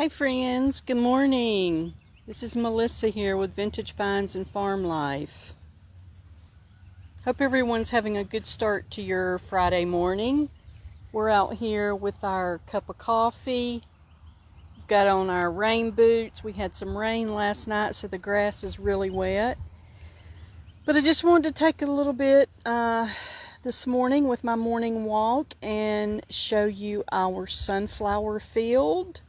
Hey friends, good morning. This is Melissa here with Vintage Finds and Farm Life. Hope everyone's having a good start to your Friday morning. We're out here with our cup of coffee. We've got on our rain boots. We had some rain last night, so the grass is really wet. But I just wanted to take a little bit this morning with my morning walk and show you our sunflower field.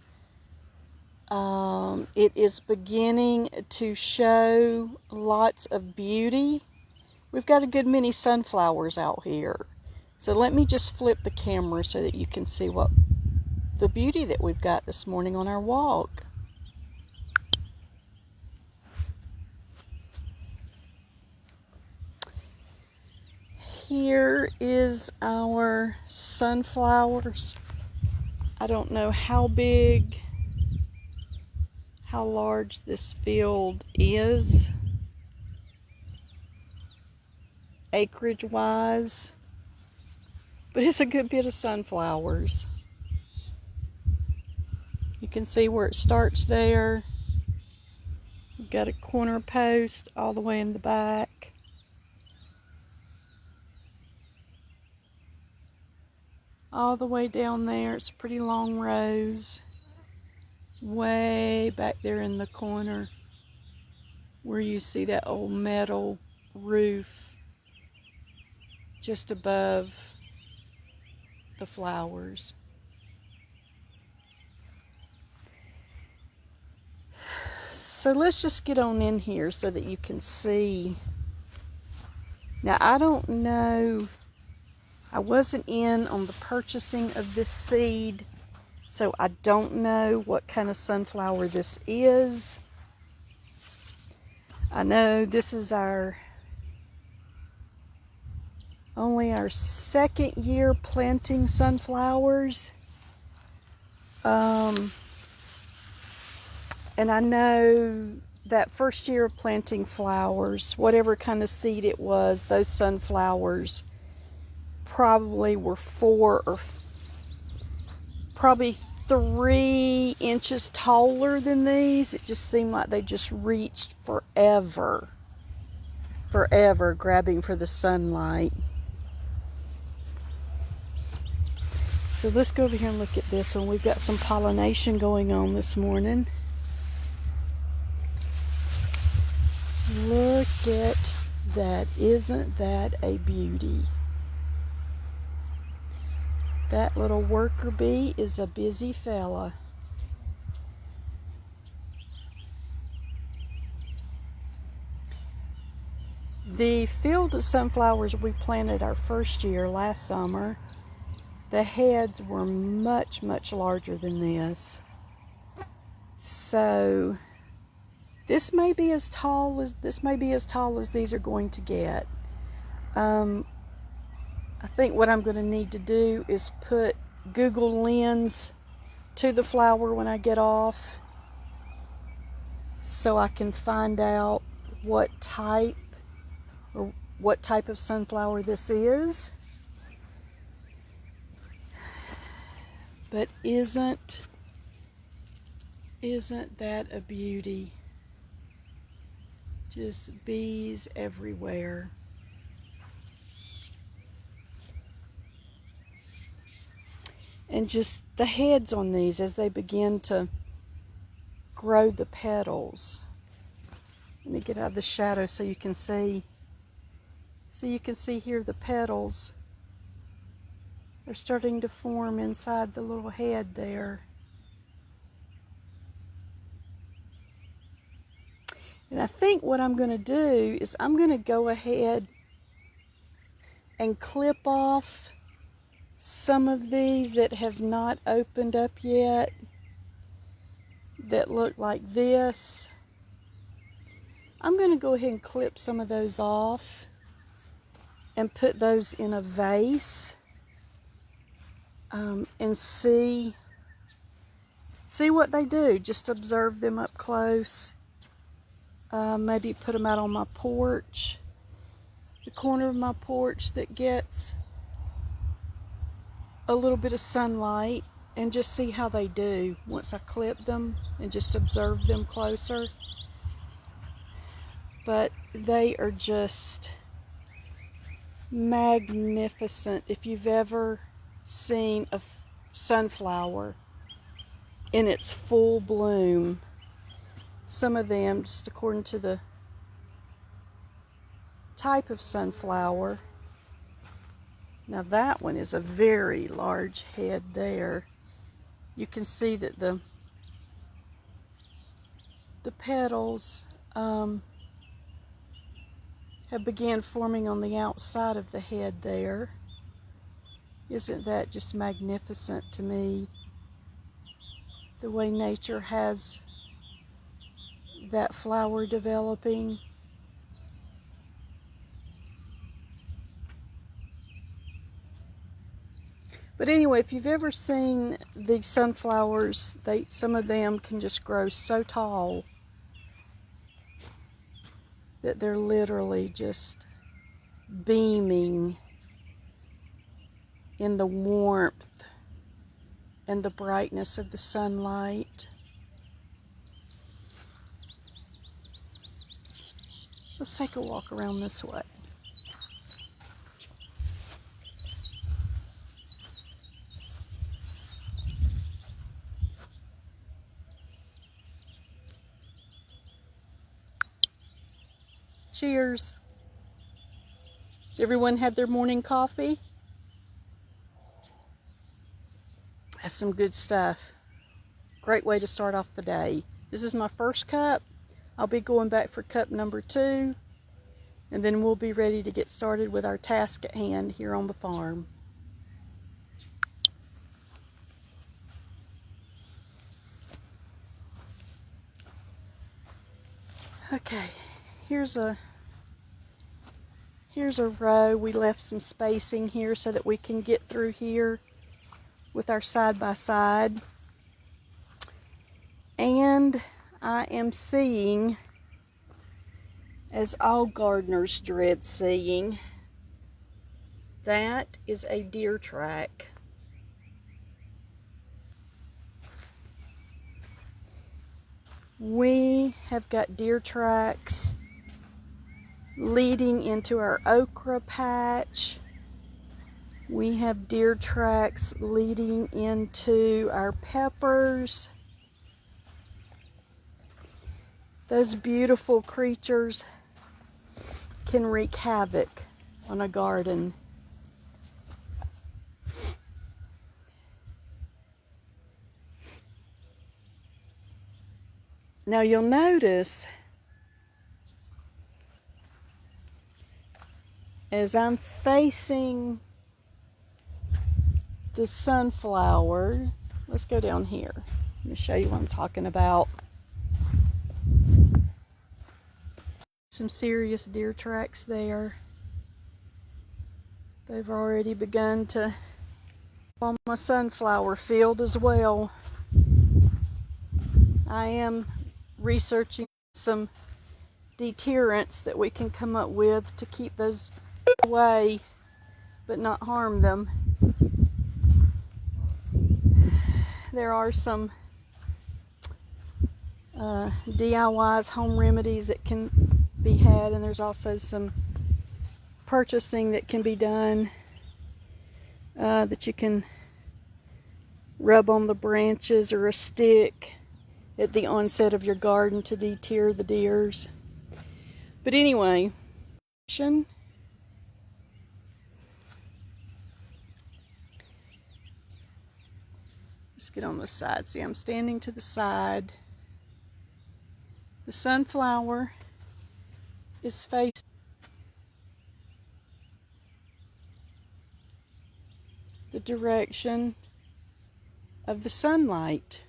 It is beginning to show lots of beauty. We've got a good many sunflowers out here. So let me just flip the camera so that you can see what the beauty that we've got this morning on our walk. Here is our sunflowers. I don't know how large this field is acreage wise, but it's a good bit of sunflowers. You can see where it starts there. We've got a corner post all the way in the back. All the way down there, it's pretty long rows. Way back there in the corner where you see that old metal roof just above the flowers. So let's just get on in here so that you can see. Now I don't know, I wasn't in on the purchasing of this seed, so I don't know what kind of sunflower this is. I know this is only our second year planting sunflowers. And I know that first year of planting flowers, whatever kind of seed it was, those sunflowers probably were probably 3 inches taller than these. It just seemed like they just reached forever grabbing for the sunlight. So let's go over here and look at this one. We've got some pollination going on this morning. Look at that. Isn't that a beauty? That little worker bee is a busy fella. The field of sunflowers we planted our first year last summer, the heads were much, much larger than this. So this may be as tall as these are going to get. I think what I'm going to need to do is put Google Lens to the flower when I get off, so I can find out what type of sunflower this is. But isn't that a beauty? Just bees everywhere. And just the heads on these as they begin to grow the petals. Let me get out of the shadow so you can see. So you can see here the petals are starting to form inside the little head there. And I think what I'm going to do is I'm going to go ahead and clip off some of these that have not opened up yet, that look like this. I'm going to go ahead and clip some of those off and put those in a vase, and see what they do. Just observe them up close. Maybe put them out on my porch, the corner of my porch that gets a little bit of sunlight. and just see how they do once I clip them and just observe them closer. But they are just magnificent. If you've ever seen a sunflower in its full bloom, some of them, just according to the type of sunflower. Now that one is a very large head there. You can see that the petals have began forming on the outside of the head there. Isn't that just magnificent to me? The way nature has that flower developing. But anyway, if you've ever seen these sunflowers, some of them can just grow so tall that they're literally just beaming in the warmth and the brightness of the sunlight. Let's take a walk around this way. Cheers. Has everyone had their morning coffee? That's some good stuff. Great way to start off the day. This is my first cup. I'll be going back for cup number 2, and then we'll be ready to get started with our task at hand here on the farm. Okay, here's a row. We left some spacing here so that we can get through here with our side-by-side. And I am seeing, as all gardeners dread seeing, that is a deer track. We have got deer tracks leading into our okra patch. We have deer tracks leading into our peppers. Those beautiful creatures can wreak havoc on a garden. Now you'll notice as I'm facing the sunflower, let's go down here. Let me show you what I'm talking about. Some serious deer tracks there. They've already begun to on my sunflower field as well. I am researching some deterrents that we can come up with to keep those away but not harm them. There are some DIYs, home remedies that can be had, and there's also some purchasing that can be done that you can rub on the branches or a stick at the onset of your garden to deter the deers. But anyway, let's get on the side. See, I'm standing to the side. The sunflower is facing the direction of the sunlight.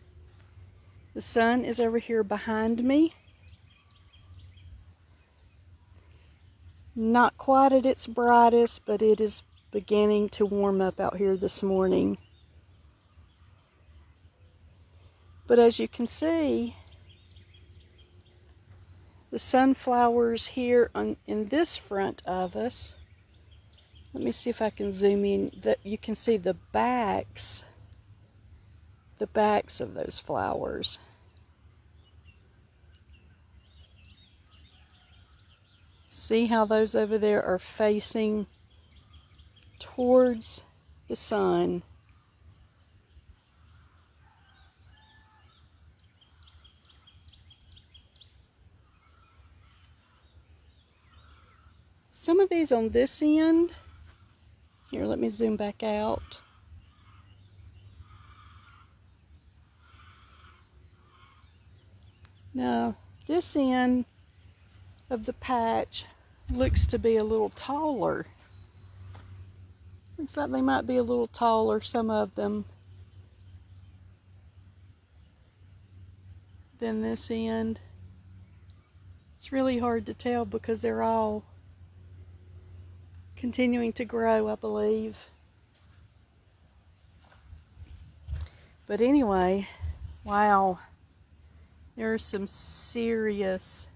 The sun is over here behind me. Not quite at its brightest, but it is beginning to warm up out here this morning. But as you can see, the sunflowers here in this front of us, let me see if I can zoom in, that you can see the backs the backs of those flowers. See how those over there are facing towards the sun. Some of these on this end, here, let me zoom back out. Now, this end of the patch looks to be a little taller. Looks like they might be a little taller, some of them, than this end. It's really hard to tell because they're all continuing to grow, I believe. But anyway, wow, there are some serious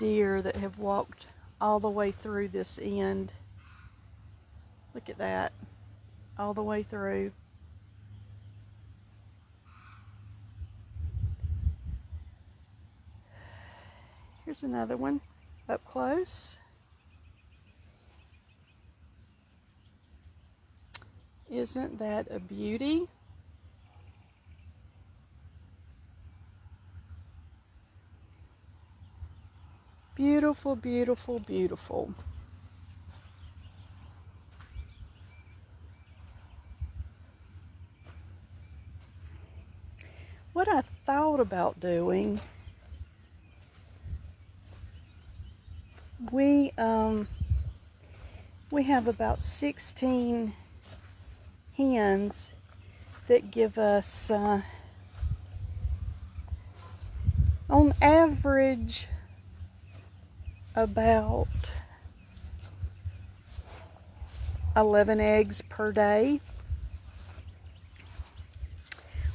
deer that have walked all the way through this end. Look at that, all the way through. Here's another one up close. Isn't that a beauty? Beautiful, beautiful, beautiful. What I thought about doing, we have about 16 hens that give us on average about 11 eggs per day.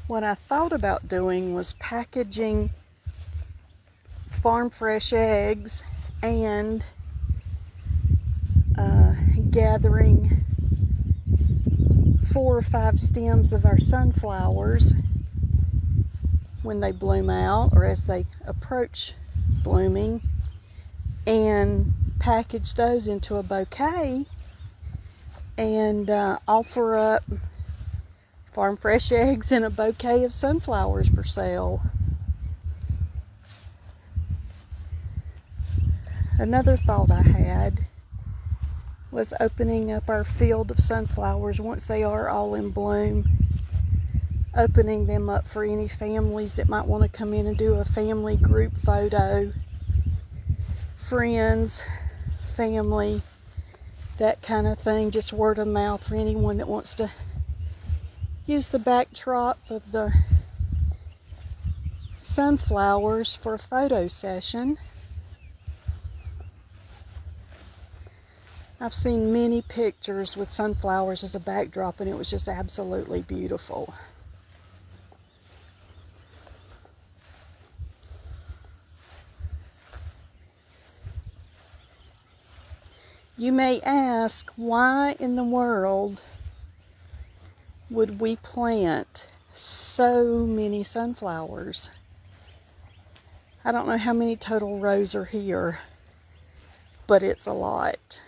What I thought about doing was packaging farm fresh eggs and gathering 4 or 5 stems of our sunflowers when they bloom out or as they approach blooming, and package those into a bouquet and offer up farm fresh eggs and a bouquet of sunflowers for sale. Another thought I had was opening up our field of sunflowers once they are all in bloom, opening them up for any families that might want to come in and do a family group photo. Friends, family, that kind of thing, just word of mouth for anyone that wants to use the backdrop of the sunflowers for a photo session. I've seen many pictures with sunflowers as a backdrop and it was just absolutely beautiful. You may ask, why in the world would we plant so many sunflowers? I don't know how many total rows are here, but it's a lot.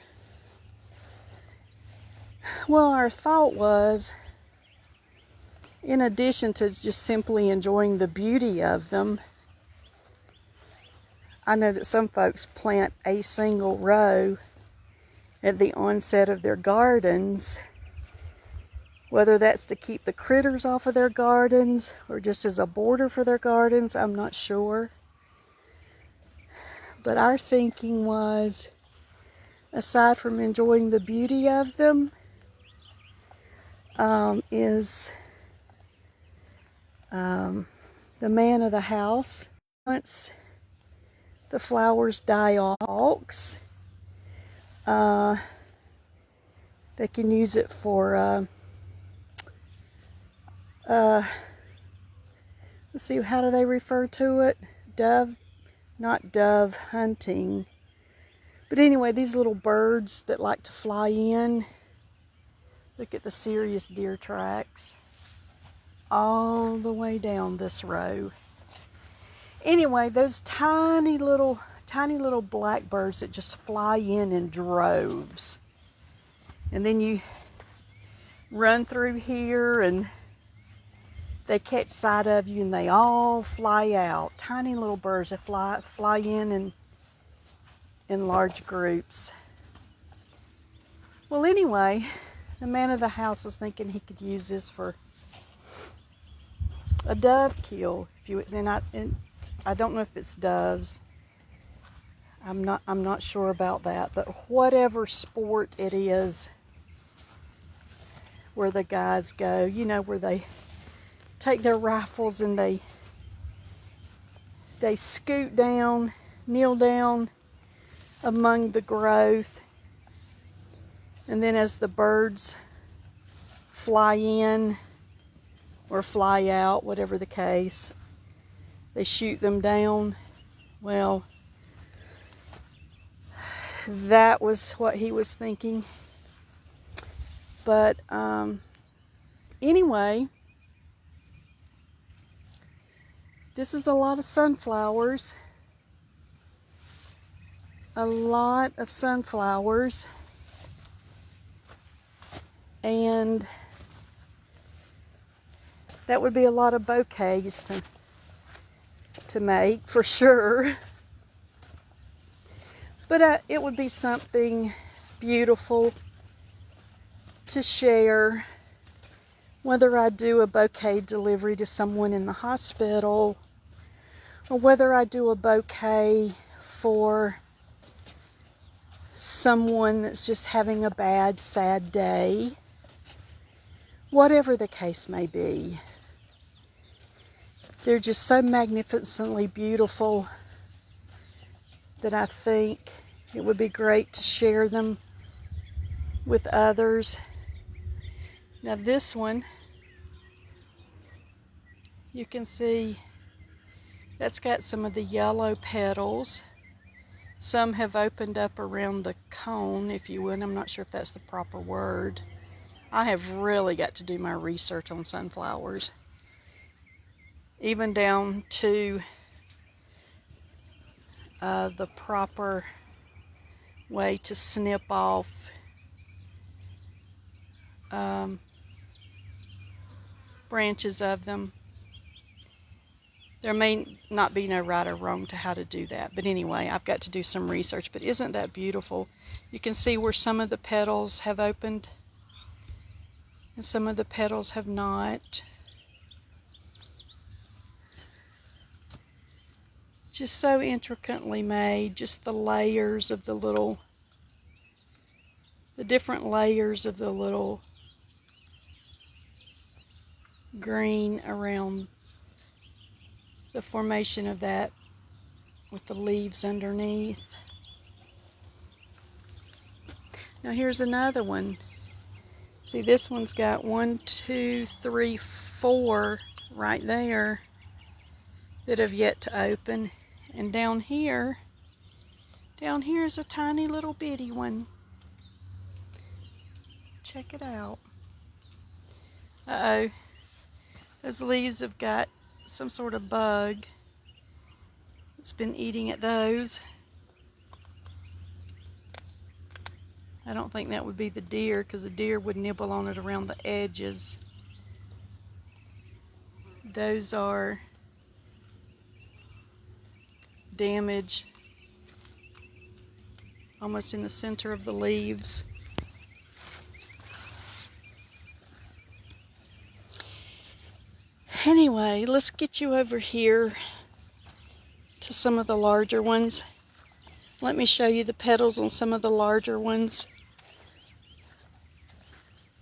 Well, our thought was, in addition to just simply enjoying the beauty of them, I know that some folks plant a single row at the onset of their gardens, whether that's to keep the critters off of their gardens or just as a border for their gardens, I'm not sure. But our thinking was, aside from enjoying the beauty of them, is the man of the house, once the flowers die off, they can use it for let's see, how do they refer to it? Not dove hunting, but anyway, these little birds that like to fly in. Look at the serious deer tracks all the way down this row. Anyway, those tiny little blackbirds that just fly in droves. And then you run through here and they catch sight of you and they all fly out. Tiny little birds that fly in large groups. Well, anyway, the man of the house was thinking he could use this for a dove kill. And I don't know if it's doves. I'm not sure about that, but whatever sport it is where the guys go, you know, where they take their rifles and they scoot down, kneel down among the growth, and then as the birds fly in or fly out, whatever the case, they shoot them down. Well, that was what he was thinking. But anyway, this is a lot of sunflowers. A lot of sunflowers. And that would be a lot of bouquets to make, for sure. But it would be something beautiful to share, whether I do a bouquet delivery to someone in the hospital, or whether I do a bouquet for someone that's just having a bad, sad day. Whatever the case may be. They're just so magnificently beautiful that I think it would be great to share them with others. Now this one, you can see that's got some of the yellow petals. Some have opened up around the cone, if you would. I'm not sure if that's the proper word. I have really got to do my research on sunflowers. Even down to the proper way to snip off branches of them. There may not be no right or wrong to how to do that, but anyway, I've got to do some research. But isn't that beautiful? You can see where some of the petals have opened and some of the petals have not. Just so intricately made, just the layers of the different layers of the little green around the formation of that with the leaves underneath. Now here's another one. See, this one's got 1, 2, 3, 4 right there that have yet to open. And down here is a tiny little bitty one. Check it out. Uh-oh. Those leaves have got some sort of bug that's been eating at those. I don't think that would be the deer, because the deer would nibble on it around the edges. Those are damage almost in the center of the leaves. Anyway, let's get you over here to some of the larger ones. Let me show you the petals on some of the larger ones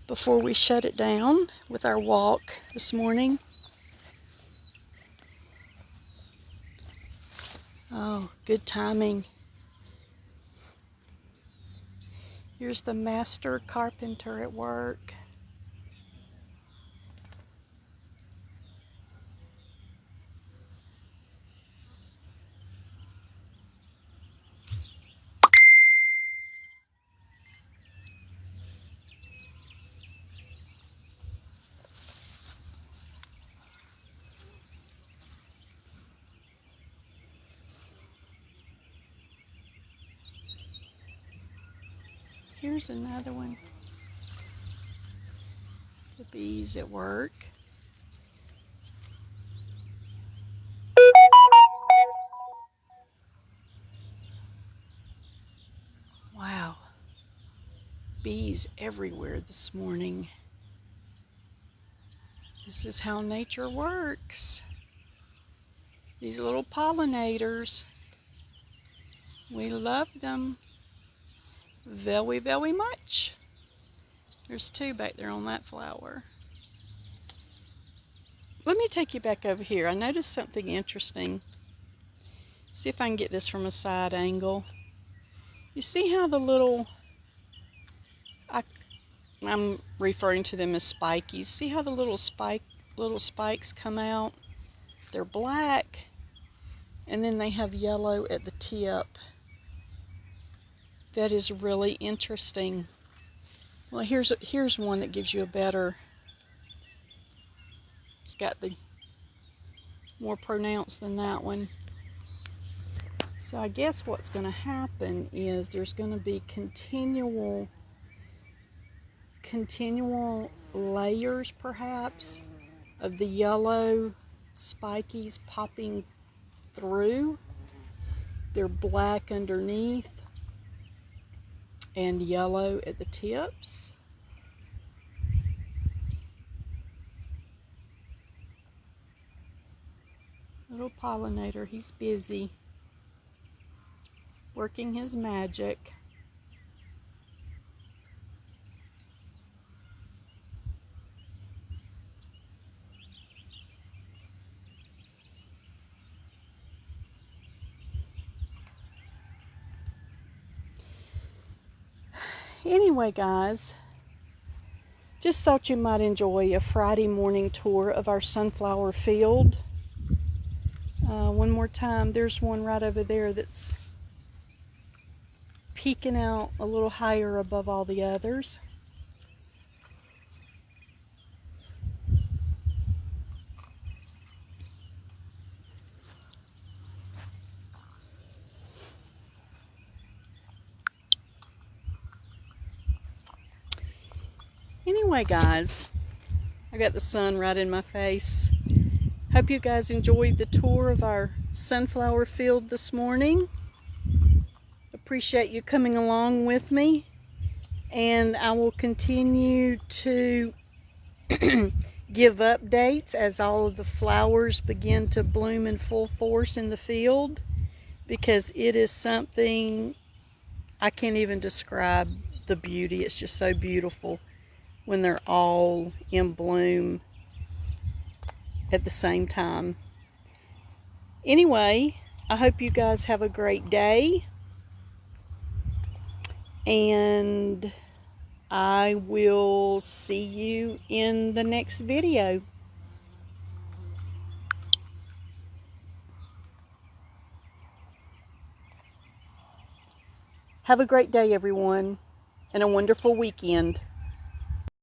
before we shut it down with our walk this morning. Oh, good timing. Here's the master carpenter at work. here's another one. The bees at work. Wow. Bees everywhere this morning. This is how nature works. These little pollinators. We love them very, very much. There's two back there on that flower. Let me take you back over here. I noticed something interesting. See if I can get this from a side angle. You see how the little, I'm referring to them as spikies. See how the little spikes come out? They're black, and then they have yellow at the tip. That is really interesting. Well, here's one that gives you a better, it's got the more pronounced than that one. So I guess what's going to happen is there's going to be continual layers perhaps of the yellow spikies popping through. They're black underneath and yellow at the tips. Little pollinator, he's busy working his magic. Anyway, guys, just thought you might enjoy a Friday morning tour of our sunflower field. One more time, there's one right over there that's peeking out a little higher above all the others. Anyway, guys, I got the sun right in my face. Hope you guys enjoyed the tour of our sunflower field this morning. Appreciate you coming along with me, and I will continue to give updates as all of the flowers begin to bloom in full force in the field, because it is something I can't even describe the beauty. It's just so beautiful when they're all in bloom at the same time. Anyway, I hope you guys have a great day, and I will see you in the next video. Have a great day, everyone, and a wonderful weekend.